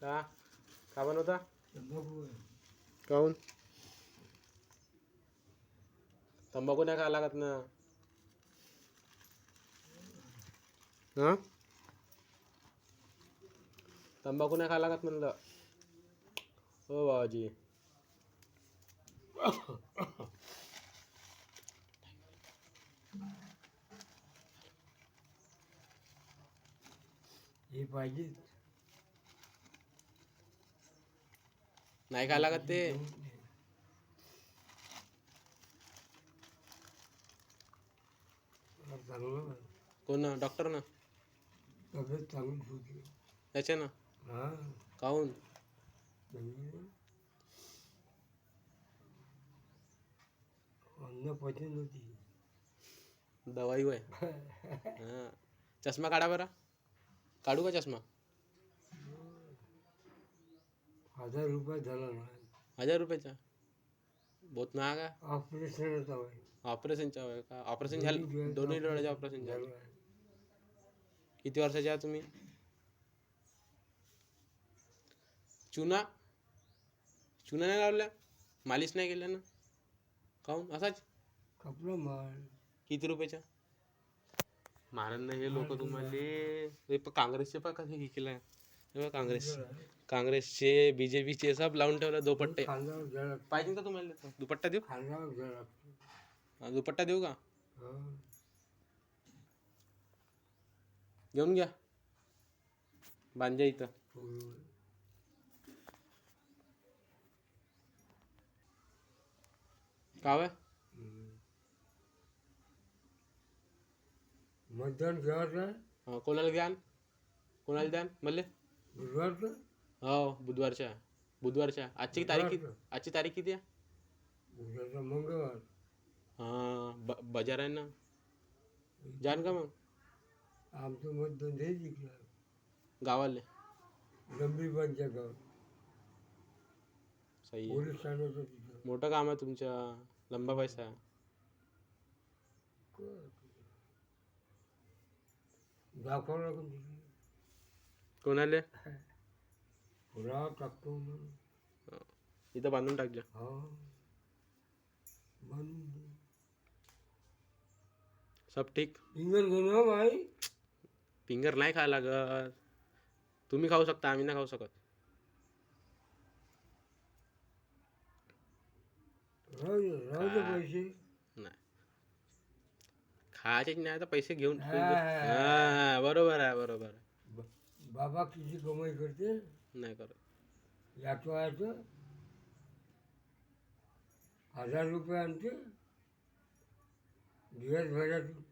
का का बनवता तंबाखू काहून तंबाखू नाही खा लागत ना हां तंबाखू नाही खा लागत म्हणलं हो बाबाजी हे पाहिजे नाही खा लागत ते चांगलं कोण डॉक्टर ना तब्येत चांगली होती त्याच्या ना हा काहून अन्न पचन होती दवाई वय हां चष्मा काढा बरं काढू का चष्मा 1000 रुपये झाला ना 1000 रुपयाचा बहुत महाग आहे ऑपरेशन होता भाई ऑपरेशनच्या वय का ऑपरेशन झालं दोन्ही डोळ्याचे ऑपरेशन झालं किती वर्षाचे आहात तुम्ही चुना चुना नाही लावल्या मालिश नाही केल्या ना काहून असाच कपडा माल किती रुपयाच्या मारण हे लोक तुम्हाला काँग्रेसचे पण कसे हे केलं काँग्रेसचे बीजेपीचे सब लावून ठेवलं दुपट्टे खांद्यावर घ्यायला पाहिजे का तुम्हाला दुपट्टा देऊ खांद्यावर घ्यायला लागतो दुपट्टा देऊ का हा घेऊन घ्या बांजा इथं का वय मतदान घ्यायचं कोणाला द्यान कोणाला द्यान मले बुधवारचं हो बुधवारच्या आजची तारीख किती आहे उद्याचा मंगळवार हां बाजार आहे ना जाण का मग आमचं मतदान हे जिंकलं गावाले गंभीरबांच्या गावात सही आहे पोलीस ठाण्याचं तिथं मोठं काम आहे तुमच्या लंबा पैसा आहे दाखवावं लागून तिथे कोणाले पुरावा टाकतो म्हणून इथं बांधून टाकजा हा बांधून दे. सब ठीक फिंगर घेणं भाई फिंगर नाही खायला लागत तुम्ही खाऊ शकता आम्ही नाही खाऊ शकत राहू दे पैसे नाही खायचे नाही तर पैसे घेऊन हां बरोबर आहे बाबा किती कमाई करते नाही करत याचं 1000 रुपये आणते दिवसभरातून